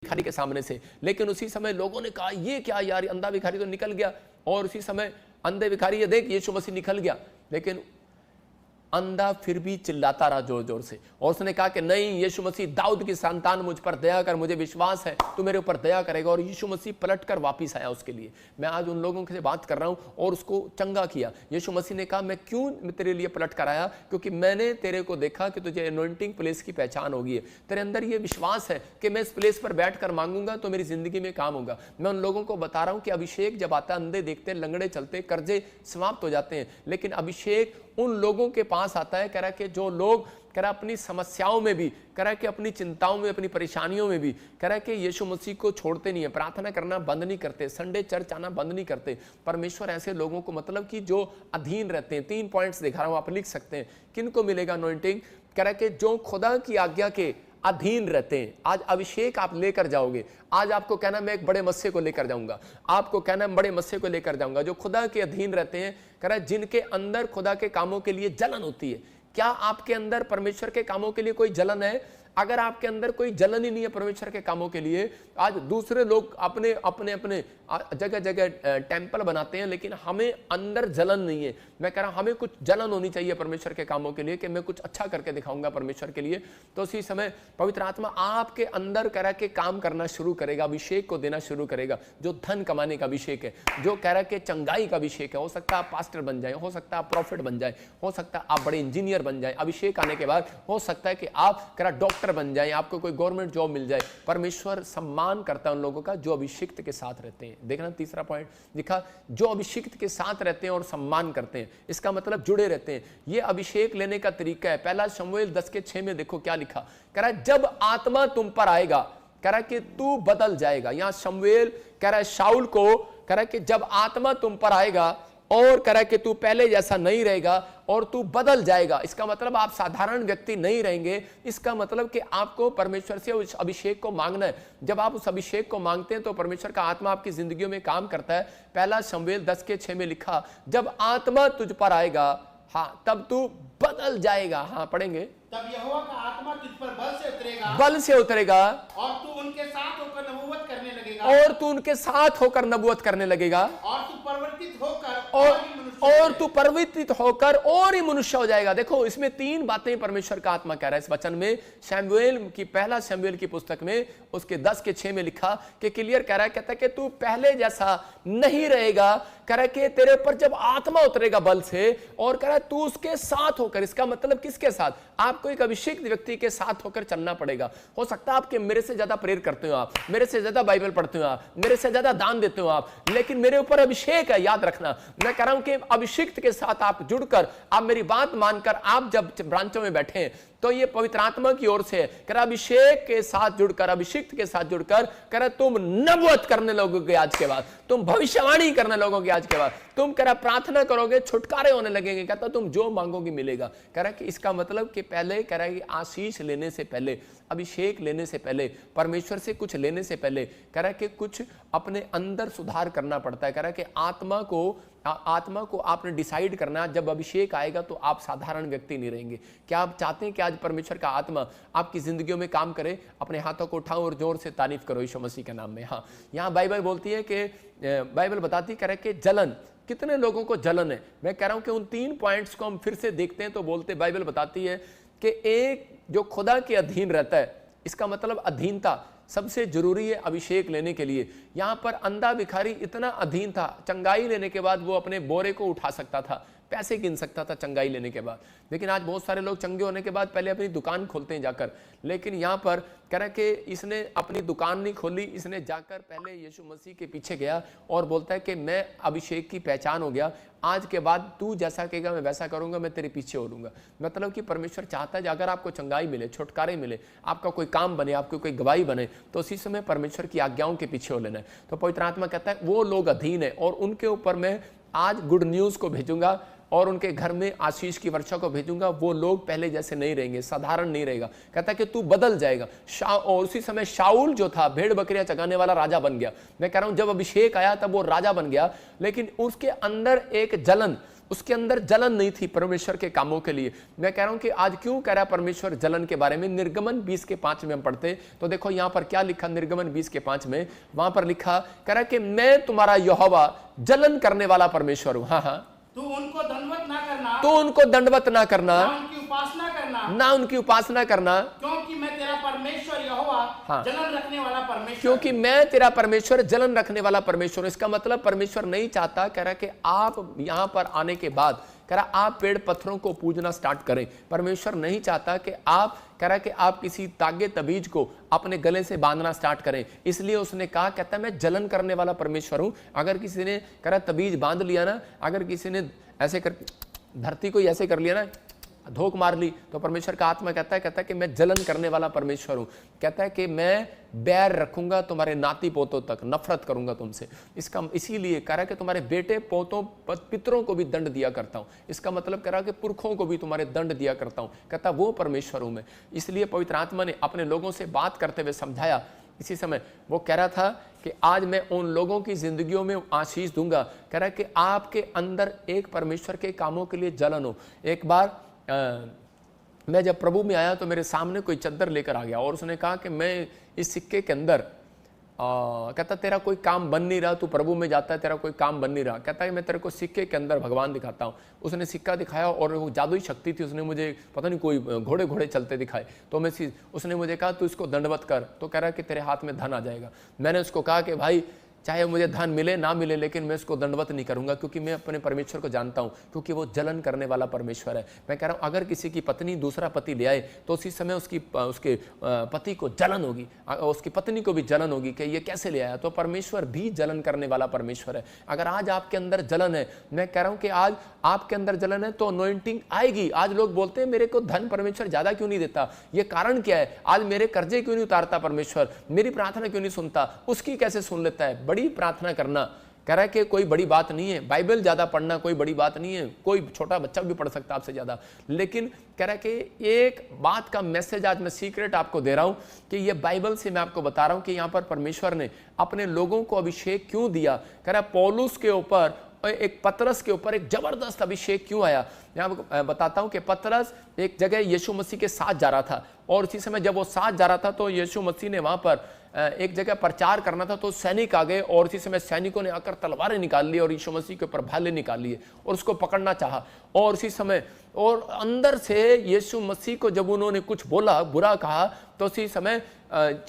भिखारी के सामने से। लेकिन उसी समय लोगों ने कहा ये क्या यार, अंधा भिखारी तो निकल गया। और उसी समय अंधे भिखारी ये देख यीशु मसीह निकल गया, लेकिन अंधा फिर भी चिल्लाता रहा जोर जोर से। और उसने कहा कि नहीं यीशु मसीह, दाऊद की संतान, मुझ पर दया कर, मुझे विश्वास है तू मेरे ऊपर दया करेगा। और यीशु मसीह पलटकर वापस आया उसके लिए। मैं आज उन लोगों से बात कर रहा हूं और उसको चंगा किया। यीशु मसीह ने कहा मैं क्यों तेरे लिए पलट कर आया, क्योंकि मैंने तेरे को देखा कि तुझे अनॉइंटिंग प्लेस की पहचान होगी है, तेरे अंदर ये विश्वास है कि मैं इस प्लेस पर बैठ कर मांगूंगा तो मेरी जिंदगी में काम होगा। मैं उन लोगों को बता रहा हूं कि अभिषेक जब आता है, अंधे देखते, लंगड़े चलते, कर्जे समाप्त हो जाते हैं, लेकिन अभिषेक उन लोगों के पास आता है, कह रहा कि जो लोग कह रहा अपनी समस्याओं में भी, कह रहा कि अपनी चिंताओं में, अपनी परेशानियों में भी, कह रहा कि यीशु मसीह को छोड़ते नहीं है, प्रार्थना करना बंद नहीं करते, संडे चर्च आना बंद नहीं करते। परमेश्वर ऐसे लोगों को, मतलब कि जो अधीन रहते हैं, 3 पॉइंट्स दिखा रहा हूं, आप लिख सकते हैं किन को मिलेगा अनॉइंटिंग। कह रहा कि जो खुदा की आज्ञा के अधीन रहते हैं। आज अभिषेक आप लेकर जाओगे। आज आपको कहना मैं एक बड़े मस्से को लेकर जाऊंगा, आपको कहना बड़े मस्से को लेकर जाऊंगा। जो खुदा के अधीन रहते हैं, कह रहा जिनके अंदर खुदा के कामों के लिए जलन होती है। क्या आपके अंदर परमेश्वर के कामों के लिए कोई जलन है? अगर आपके अंदर कोई जलन ही नहीं है परमेश्वर के कामों के लिए, आज दूसरे लोग अपने अपने अपने जगह जगह टेंपल बनाते हैं, लेकिन हमें अंदर जलन नहीं है। मैं कह रहा हूं हमें कुछ जलन होनी चाहिए परमेश्वर के कामों के लिए, कि मैं कुछ अच्छा करके दिखाऊंगा परमेश्वर के लिए। तो उसी समय पवित्र आत्मा आपके अंदर कह रहा के काम करना शुरू करेगा, अभिषेक को देना शुरू करेगा। जो धन कमाने का अभिषेक है, जो कह रहा के चंगाई का अभिषेक है, हो सकता है आप पास्टर बन जाए, हो सकता है आप प्रॉफिट बन जाए, हो सकता है आप बड़े इंजीनियर बन जाए। अभिषेक आने के बाद हो सकता है कि आप कह रहा डॉक्टर बन जाए, आपको कोई गवर्नमेंट जॉब मिल जाए। परमेश्वर सम्मान करता है उन लोगों का जो अभिषिक्त के साथ रहते हैं। देखना तीसरा पॉइंट लिखा, जो अभिषिक्त के साथ रहते हैं और सम्मान करते हैं, इसका मतलब जुड़े रहते हैं। ये अभिषेक लेने का तरीका है। पहला शमूएल 10:6 में देखो क्या लिखा, कह रहा जब आत्मा तुम पर आएगा, कह रहा कि तू बदल जाएगा। यहां शमूएल कह रहा है शाऊल को, कह रहा कि जब आत्मा तुम पर आएगा और कह रहा कि तू पहले जैसा नहीं रहेगा और तू बदल जाएगा। इसका मतलब आप साधारण व्यक्ति नहीं रहेंगे। इसका मतलब कि आपको परमेश्वर से उस अभिषेक को मांगना है। जब आप उस अभिषेक को मांगते हैं तो परमेश्वर का आत्मा आपकी जिंदगियों में काम करता है। पहला शमूएल 10:6 में लिखा, जब आत्मा तुझ पर आएगा, हाँ तब तू बदल जाएगा। हाँ पढ़ेंगे, तब यहोवा का आत्मा तुझ पर बल से उतरेगा, बल से उतरेगा, और तू उनके साथ होकर नबूवत करने लगेगा, और तू उनके साथ होकर नबूवत करने लगेगा, और तू परिवर्तित होकर और तू परिवर्तित होकर और ही मनुष्य हो जाएगा। देखो इसमें 3 बातें परमेश्वर का आत्मा कह रहा है इस वचन में। शमूएल की, पहला शमूएल की पुस्तक में उसके 10:6 में लिखा कि क्लियर कह रहा है, कहता है कि तू पहले जैसा नहीं रहेगा। कह रहा है कि तेरे ऊपर जब आत्मा उतरेगा बल से, और कह रहा है तू उसके साथ होकर, इसका मतलब किसके साथ? आपको एक अभिषेक व्यक्ति के साथ होकर चलना पड़ेगा। हो सकता है आपके मेरे से ज्यादा प्रेयर करते हो आप, मेरे से ज्यादा बाइबल पढ़ते हो आप, मेरे से ज्यादा दान देते हो आप, लेकिन मेरे ऊपर अभिषेक है। याद रखना, मैं कह रहा हूं कि अभिषिक्त के साथ आप जुड़कर, आप मेरी बात मानकर आप जब ब्रांचों में बैठे हैं तो ये पवित्र आत्मा की ओर से कर अभिषेक के साथ जुड़कर, अभिषिक्त के साथ जुड़कर कर तुम नबूवत करने लगोगे आज के बाद, तुम भविष्यवाणी करने लगोगे आज के बाद, तुम कह प्रार्थना करोगे, छुटकारे होने लगेंगे। कहता तुम जो मांगोगे मिलेगा। कह रहा कि इसका मतलब कि पहले कह रहा है कि आशीष लेने से पहले, अभिषेक लेने से पहले, परमेश्वर से कुछ लेने से पहले कह रहा है कि कुछ अपने अंदर सुधार करना पड़ता है। कह रहा है कि आत्मा को आपने डिसाइड करना, जब अभिषेक आएगा तो आप साधारण व्यक्ति नहीं रहेंगे। क्या आप चाहते हैं कि आज परमेश्वर का आत्मा आपकी जिंदगियों में काम करे? अपने हाथों को उठाओ और जोर से तारीफ करो यीशु मसीह के नाम में। हाँ, यहाँ बाइबल बोलती है कि बाइबल बताती कह रहा है कि जलन, कितने लोगों को जलन है। मैं कह रहा हूं कि उन 3 पॉइंट्स को हम फिर से देखते हैं तो बोलते, बाइबल बताती है कि एक जो खुदा के अधीन रहता है, इसका मतलब अधीनता सबसे जरूरी है अभिषेक लेने के लिए। यहां पर अंधा भिखारी इतना अधीन था, चंगाई लेने के बाद वो अपने बोरे को उठा सकता था, पैसे गिन सकता था चंगाई लेने के बाद। लेकिन आज बहुत सारे लोग चंगे होने के बाद पहले अपनी दुकान खोलते हैं जाकर। लेकिन यहाँ पर कह रहा कि इसने अपनी दुकान नहीं खोली, इसने जाकर पहले यीशु मसीह के पीछे गया और बोलता है कि मैं अभिषेक की पहचान हो गया, आज के बाद तू जैसा कहेगा मैं वैसा करूंगा, मैं तेरे पीछे हो लूंगा। मतलब कि परमेश्वर चाहता है कि अगर आपको चंगाई मिले, छुटकारे मिले, आपका कोई काम बने, आपकी कोई गवाही बने, तो उसी समय परमेश्वर की आज्ञाओं के पीछे हो लेना है। तो पवित्र आत्मा कहता है वो लोग अधीन है और उनके ऊपर मैं आज गुड न्यूज को भेजूंगा और उनके घर में आशीष की वर्षा को भेजूंगा। वो लोग पहले जैसे नहीं रहेंगे, साधारण नहीं रहेगा। कहता है कि तू बदल जाएगा। और उसी समय शाऊल जो था भेड़ बकरियां चगाने वाला राजा बन गया। मैं कह रहा हूं जब अभिषेक आया तब वो राजा बन गया, लेकिन उसके अंदर एक जलन, उसके अंदर जलन नहीं थी परमेश्वर के कामों के लिए। मैं कह रहा हूं कि आज क्यों कह रहा है परमेश्वर जलन के बारे में। निर्गमन 20:5 में हम पढ़ते तो देखो यहां पर क्या लिखा, निर्गमन 20:5 में वहां पर लिखा, कह रहा है कि मैं तुम्हारा यहोवा जलन करने वाला परमेश्वर हूं। हाँ, तू उनको दंडवत ना करना, तो उनको दंडवत ना करना, ना उनकी उपासना करना, ना उनकी उपासना करना, क्योंकि मैं तेरा परमेश्वर यहोवा हाँ। जलन रखने वाला परमेश्वर, क्योंकि मैं तेरा परमेश्वर जलन रखने वाला परमेश्वर हूं। इसका मतलब परमेश्वर नहीं चाहता, कह रहा कि आप यहां पर आने के बाद कह रहा आप पेड़ पत्थरों को पूजना स्टार्ट करें। परमेश्वर नहीं चाहता कि आप, कह रहा कि आप किसी तागे तबीज को अपने गले से बांधना स्टार्ट करें। इसलिए उसने कहा, कहता है मैं जलन करने वाला परमेश्वर हूं। अगर किसी ने कह रहा तबीज बांध लिया ना, अगर किसी ने ऐसे कर धरती को ऐसे कर लिया ना, धोख मार ली, तो परमेश्वर का आत्मा कहता है कि मैं जलन करने वाला परमेश्वर हूं। कहता है कि मैं बैर रखूंगा तुम्हारे नाती पोतों तक, नफरत करूंगा तुमसे। इसका इसीलिए कह रहा है कि तुम्हारे बेटे पोतों पितरों को भी दंड दिया करता हूं। इसका मतलब कह रहा है कि पुरखों को भी तुम्हारे दंड दिया करता हूं। कहता वो परमेश्वर हूं मैं। इसलिए पवित्र आत्मा ने अपने लोगों से बात करते हुए समझाया। इसी समय वो कह रहा था कि आज मैं उन लोगों की जिंदगियों में आशीष दूंगा। कह रहा है कि आपके अंदर एक परमेश्वर के कामों के लिए जलन हो। एक बार मैं जब प्रभु में आया तो मेरे सामने कोई चद्दर लेकर आ गया और उसने कहा कि मैं इस सिक्के के अंदर कहता तेरा कोई काम बन नहीं रहा, तू प्रभु में जाता है, तेरा कोई काम बन नहीं रहा। कहता है मैं तेरे को सिक्के के अंदर भगवान दिखाता हूँ। उसने सिक्का दिखाया और वो जादुई शक्ति थी, उसने मुझे पता नहीं कोई घोड़े चलते दिखाए। तो मैं उसने मुझे कहा तू इसको दंडवत कर, तो कह रहा है कि तेरे हाथ में धन आ जाएगा। मैंने उसको कहा कि भाई चाहे मुझे धन मिले ना मिले, लेकिन मैं इसको दंडवत नहीं करूंगा, क्योंकि मैं अपने परमेश्वर को जानता हूं, क्योंकि वो जलन करने वाला परमेश्वर है। मैं कह रहा हूं अगर किसी की पत्नी दूसरा पति ले आए तो उसी समय उसके पति को जलन होगी, उसकी पत्नी को भी जलन होगी कि ये कैसे ले आया। तो परमेश्वर भी जलन करने वाला परमेश्वर है। अगर आज आपके अंदर जलन है, मैं कह रहा हूं कि आज आपके अंदर जलन है तो अनॉइंटिंग आएगी। आज लोग बोलते हैं मेरे को धन परमेश्वर ज्यादा क्यों नहीं देता, ये कारण क्या है, आज मेरे कर्जे क्यों नहीं उतारता परमेश्वर, मेरी प्रार्थना क्यों नहीं सुनता, उसकी कैसे सुन लेता है। बड़ी प्रार्थना करना, कह रहा है कि कोई बड़ी बात नहीं है, बाइबल ज्यादा पढ़ना कोई बड़ी बात नहीं है, कोई छोटा बच्चा भी पढ़ सकता आपसे ज्यादा। लेकिन कह रहा है कि एक बात का मैसेज आज मैं सीक्रेट आपको दे रहा हूं कि ये बाइबल से मैं आपको बता रहा हूं कि यहां पर परमेश्वर ने अपने लोगों को अभिषेक क्यों दिया। कह रहा है पौलुस के ऊपर, एक पतरस के ऊपर एक जबरदस्त अभिषेक क्यों आया। मैं बताता हूं कि पतरस एक जगह यीशु मसीह के साथ जा रहा था और उसी समय जब वो साथ जा रहा था तो यीशु मसीह ने वहां पर एक जगह प्रचार करना था, तो सैनिक आ गए और उसी समय सैनिकों ने आकर तलवारें निकाल ली और यीशु मसीह के ऊपर भाले निकाल लिए और उसको पकड़ना चाहा। और उसी समय और अंदर से यीशु मसीह को जब उन्होंने कुछ बोला, बुरा कहा, तो उसी समय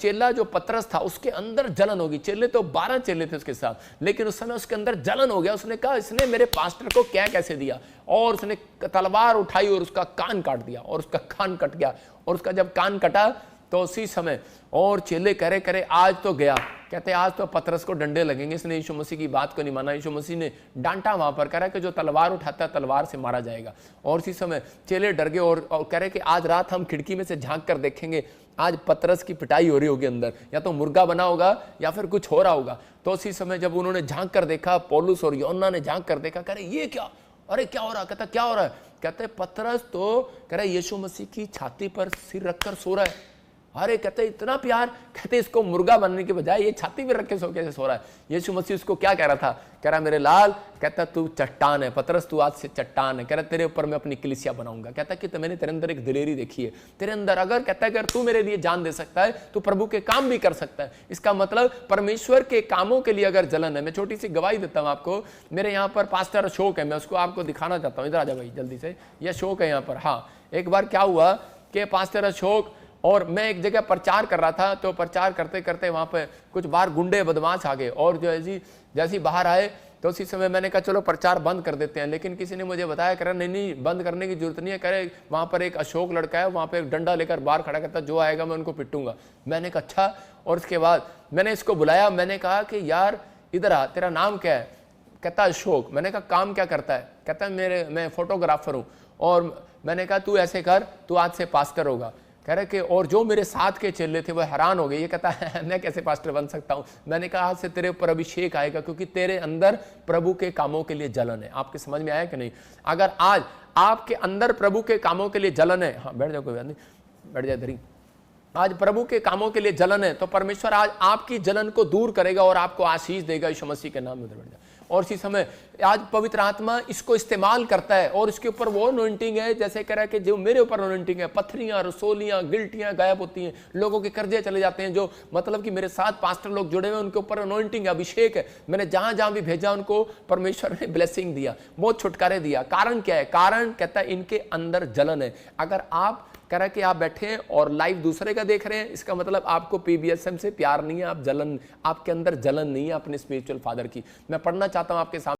चेला जो पतरस था उसके अंदर जलन होगी। चेले तो 12 चेले थे उसके साथ, लेकिन उस समय उसके अंदर जलन हो गया। उसने कहा इसने मेरे पास्टर को क्या कैसे दिया, और उसने तलवार उठाई और उसका कान काट दिया और उसका कान कट गया। और उसका जब कान कटा तो उसी समय और चेले करे आज तो गया, कहते आज तो पतरस को डंडे लगेंगे, इसने यीशु मसीह की बात को नहीं माना। यीशु मसीह ने डांटा वहां पर, कह रहा है कि जो तलवार उठाता है तलवार से मारा जाएगा। और उसी समय चेले डर गए और कह रहे कि आज रात हम खिड़की में से झांक कर देखेंगे, आज पतरस की पिटाई हो रही होगी अंदर, या तो मुर्गा बना होगा या फिर कुछ हो रहा होगा। तो उसी समय जब उन्होंने झांक कर देखा, पौलुस और योना ने झांक कर देखा, कह रहे ये क्या, अरे क्या हो रहा, कहता क्या हो रहा है, कहते पतरस तो कह रहे यीशु मसीह की छाती पर सिर रखकर सो रहा है। अरे कहते इतना प्यार, कहते इसको मुर्गा बनने के बजाय ये छाती पे रख के सो कैसे सो रहा है। यीशु मसीह उसको क्या कह रहा था, कह रहा मेरे लाल, कहता तू चट्टान है पतरस, तू आज से चट्टान है। कह रहा तेरे ऊपर मैं अपनी कलीसिया बनाऊंगा। कहता कि तो मैंने तेरे अंदर एक दिलेरी देखी है, तेरे अंदर अगर, कहता है अगर तू मेरे लिए जान दे सकता है तो प्रभु के काम भी कर सकता है। इसका मतलब परमेश्वर के कामों के लिए अगर जलन है। मैं छोटी सी गवाही देता हूं आपको, मेरे यहाँ पर पास्टर अशोक है, मैं उसको आपको दिखाना चाहता हूँ। इधर आ जा भाई जल्दी से, यह अशोक है यहाँ पर। हाँ, एक बार क्या हुआ कि पास्टर अशोक और मैं एक जगह प्रचार कर रहा था, तो प्रचार करते करते वहां पे कुछ बाहर गुंडे बदमाश आ गए और जो जैसी बाहर आए तो उसी समय मैंने कहा चलो प्रचार बंद कर देते हैं। लेकिन किसी ने मुझे बताया, कह रहा नहीं बंद करने की जरूरत नहीं है, कह रहे वहां पर एक अशोक लड़का है, वहां पे एक डंडा लेकर बाहर खड़ा करता, जो आएगा मैं उनको पिटूंगा। मैंने कहा अच्छा। और उसके बाद मैंने इसको बुलाया, मैंने कहा कि यार इधर आ, तेरा नाम क्या है, कहता अशोक। मैंने कहा काम क्या करता है, कहता मैं फोटोग्राफर हूँ। और मैंने कहा तू ऐसे कर, तू आज से पास्टर होगा। कह रहे कि और जो मेरे साथ के चेले थे वो हैरान हो गए, ये कहता है मैं कैसे पास्टर बन सकता हूं। मैंने कहा आज से तेरे ऊपर अभिषेक आएगा, क्योंकि तेरे अंदर प्रभु के कामों के लिए जलन है। आपके समझ में आया कि नहीं? अगर आज आपके अंदर प्रभु के कामों के लिए जलन है, हाँ बैठ जाओ, कोई बात नहीं, बैठ जाए इधर ही। आज प्रभु के कामों के लिए जलन है तो परमेश्वर आज आपकी जलन को दूर करेगा और आपको आशीष देगा यीशु मसीह के नाम में। उधर बैठ जाओ। और इसी समय आज पवित्र आत्मा इसको इस्तेमाल करता है और इसके ऊपर वो अनॉइंटिंग है, जैसे कह रहा है कि जो मेरे ऊपर अनॉइंटिंग है, पत्थरियां, रसोलियां, गिल्टियां गायब होती हैं, लोगों के कर्जे चले जाते हैं। जो मतलब कि मेरे साथ पास्टर लोग जुड़े हुए उनके ऊपर अनॉइंटिंग है, अभिषेक है। मैंने जहां जहां भी भेजा उनको परमेश्वर ने ब्लेसिंग दिया, बहुत छुटकारे दिया। कारण क्या है? कारण कहता है इनके अंदर जलन है। अगर आप कह रहा है कि आप बैठे हैं और लाइव दूसरे का देख रहे हैं, इसका मतलब आपको पीबीएसएम से प्यार नहीं है, आप जलन, आपके अंदर जलन नहीं है अपने स्पिरिचुअल फादर की। मैं पढ़ना चाहता हूं आपके सामने